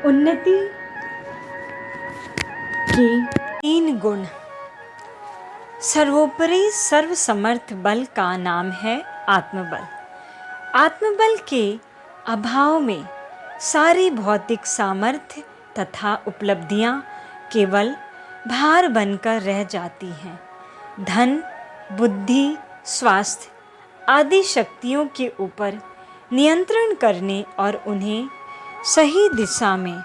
उन्नति के 3 गुण। सर्वोपरि सर्वसमर्थ बल का नाम है आत्मबल। आत्मबल के अभाव में सारी भौतिक सामर्थ्य तथा उपलब्धियां केवल भार बनकर रह जाती हैं। धन, बुद्धि, स्वास्थ्य आदि शक्तियों के ऊपर नियंत्रण करने और उन्हें सही दिशा में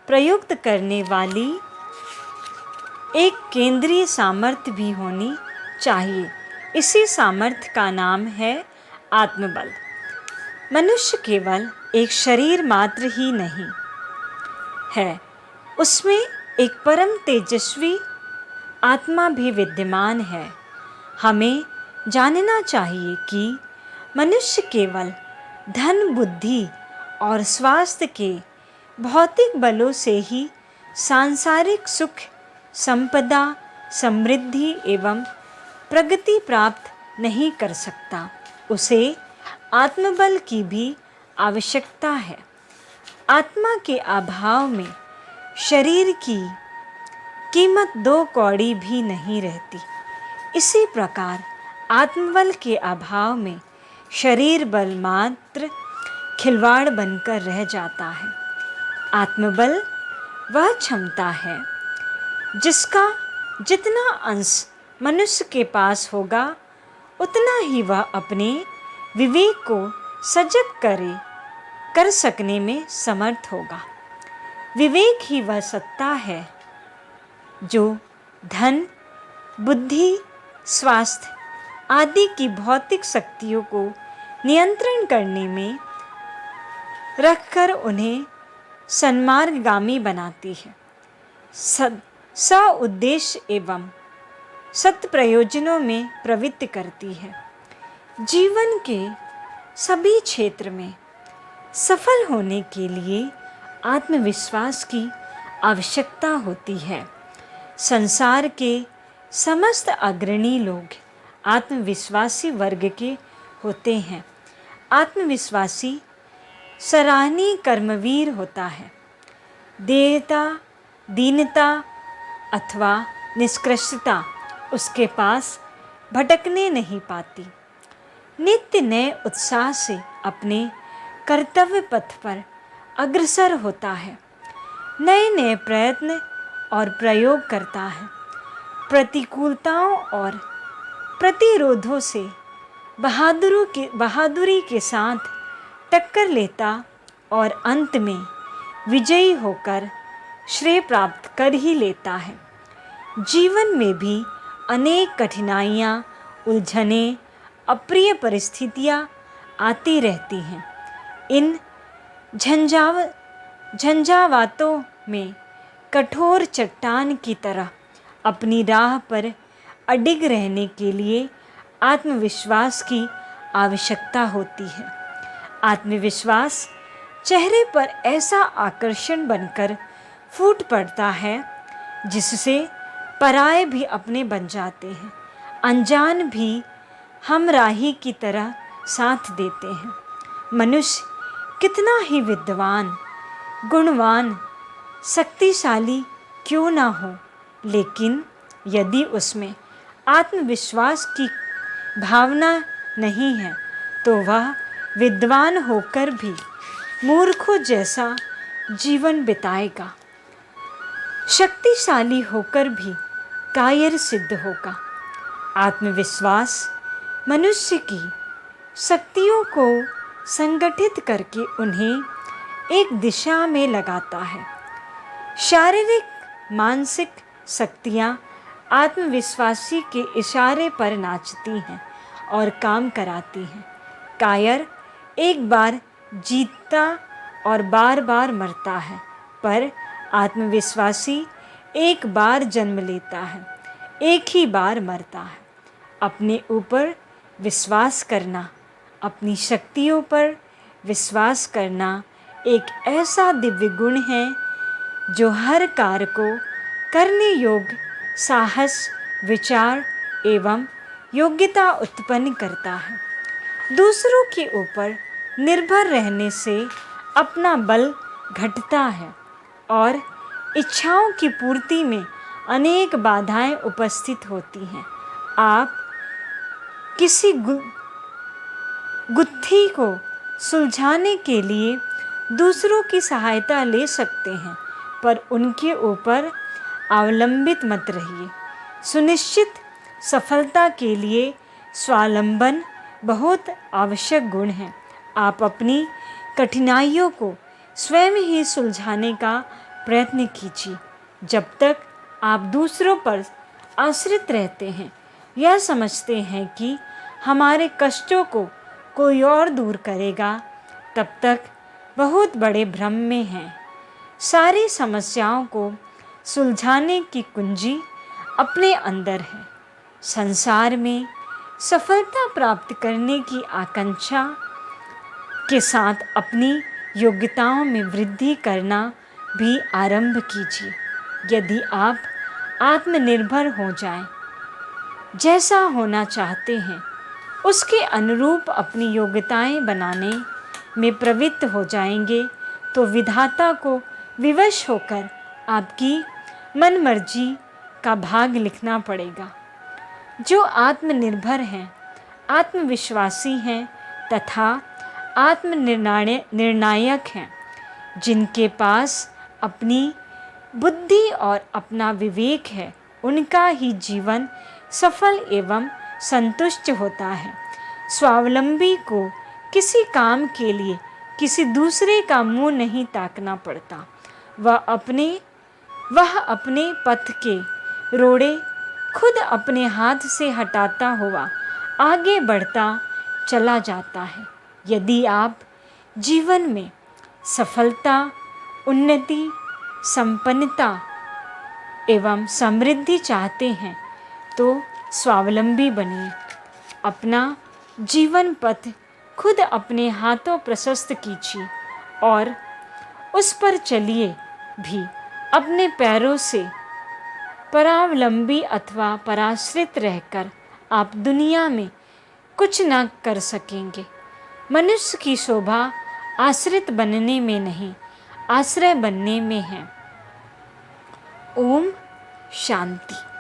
प्रयुक्त करने वाली एक केंद्रीय सामर्थ्य भी होनी चाहिए। इसी सामर्थ्य का नाम है आत्मबल। मनुष्य केवल एक शरीर मात्र ही नहीं है, उसमें एक परम तेजस्वी आत्मा भी विद्यमान है। हमें जानना चाहिए कि मनुष्य केवल धन, बुद्धि और स्वास्थ्य के भौतिक बलों से ही सांसारिक सुख, संपदा, समृद्धि एवं प्रगति प्राप्त नहीं कर सकता। उसे आत्मबल की भी आवश्यकता है। आत्मा के अभाव में शरीर की कीमत 2 कौड़ी भी नहीं रहती। इसी प्रकार आत्मबल के अभाव में शरीर बल मात्र खिलवाड़ बनकर रह जाता है। आत्मबल वह क्षमता है जिसका जितना अंश मनुष्य के पास होगा उतना ही वह अपने विवेक को सजग कर सकने में समर्थ होगा। विवेक ही वह सत्ता है जो धन, बुद्धि, स्वास्थ्य आदि की भौतिक शक्तियों को नियंत्रण करने में रखकर उन्हें सन्मार्गगामी बनाती है, उद्देश्य एवं सत् प्रयोजनों में प्रवृत्त करती है। जीवन के सभी क्षेत्र में सफल होने के लिए आत्मविश्वास की आवश्यकता होती है। संसार के समस्त अग्रणी लोग आत्मविश्वासी वर्ग के होते हैं। आत्मविश्वासी सराहनीय कर्मवीर होता है। देयता, दीनता अथवा निष्कृष्टता उसके पास भटकने नहीं पाती। नित्य नए उत्साह से अपने कर्तव्य पथ पर अग्रसर होता है। नए नए प्रयत्न और प्रयोग करता है। प्रतिकूलताओं और प्रतिरोधों से बहादुरी के साथ टक्कर लेता और अंत में विजयी होकर श्रेय प्राप्त कर ही लेता है। जीवन में भी अनेक कठिनाइयाँ, उलझनें, अप्रिय परिस्थितियाँ आती रहती हैं। इन झंझावातों में कठोर चट्टान की तरह अपनी राह पर अडिग रहने के लिए आत्मविश्वास की आवश्यकता होती है। आत्मविश्वास चेहरे पर ऐसा आकर्षण बनकर फूट पड़ता है जिससे पराये भी अपने बन जाते हैं, अनजान भी हमराही की तरह साथ देते हैं। मनुष्य कितना ही विद्वान, गुणवान, शक्तिशाली क्यों ना हो, लेकिन यदि उसमें आत्मविश्वास की भावना नहीं है तो वह विद्वान होकर भी मूर्खों जैसा जीवन बिताएगा, शक्तिशाली होकर भी कायर सिद्ध होगा। आत्मविश्वास मनुष्य की शक्तियों को संगठित करके उन्हें एक दिशा में लगाता है। शारीरिक, मानसिक शक्तियाँ आत्मविश्वासी के इशारे पर नाचती हैं और काम कराती हैं। कायर एक बार जीतता और बार बार मरता है, पर आत्मविश्वासी एक बार जन्म लेता है, एक ही बार मरता है। अपने ऊपर विश्वास करना, अपनी शक्तियों पर विश्वास करना एक ऐसा दिव्य गुण है जो हर कार्य को करने योग्य साहस, विचार एवं योग्यता उत्पन्न करता है। दूसरों के ऊपर निर्भर रहने से अपना बल घटता है और इच्छाओं की पूर्ति में अनेक बाधाएं उपस्थित होती हैं। आप किसी गुत्थी को सुलझाने के लिए दूसरों की सहायता ले सकते हैं, पर उनके ऊपर अवलंबित मत रहिए। सुनिश्चित सफलता के लिए स्वावलंबन बहुत आवश्यक गुण है। आप अपनी कठिनाइयों को स्वयं ही सुलझाने का प्रयत्न कीजिए। जब तक आप दूसरों पर आश्रित रहते हैं या समझते हैं कि हमारे कष्टों को कोई और दूर करेगा, तब तक बहुत बड़े भ्रम में हैं। सारी समस्याओं को सुलझाने की कुंजी अपने अंदर है। संसार में सफलता प्राप्त करने की आकांक्षा के साथ अपनी योग्यताओं में वृद्धि करना भी आरंभ कीजिए। यदि आप आत्मनिर्भर हो जाएं, जैसा होना चाहते हैं उसके अनुरूप अपनी योग्यताएं बनाने में प्रवृत्त हो जाएंगे, तो विधाता को विवश होकर आपकी मनमर्जी का भाग लिखना पड़ेगा। जो आत्मनिर्भर हैं, आत्मविश्वासी हैं तथा आत्मनिर्णायक हैं, जिनके पास अपनी बुद्धि और अपना विवेक है, उनका ही जीवन सफल एवं संतुष्ट होता है। स्वावलंबी को किसी काम के लिए किसी दूसरे का मुंह नहीं ताकना पड़ता। वह अपने पथ के रोड़े खुद अपने हाथ से हटाता हुआ आगे बढ़ता चला जाता है। यदि आप जीवन में सफलता, उन्नति, संपन्नता एवं समृद्धि चाहते हैं, तो स्वावलंबी बनिए। अपना जीवन पथ खुद अपने हाथों प्रशस्त कीजिए और उस पर चलिए भी। अपने पैरों से परावलंबी अथवा पराश्रित रहकर आप दुनिया में कुछ न कर सकेंगे। मनुष्य की शोभा आश्रित बनने में नहीं, आश्रय बनने में है। ओम शांति।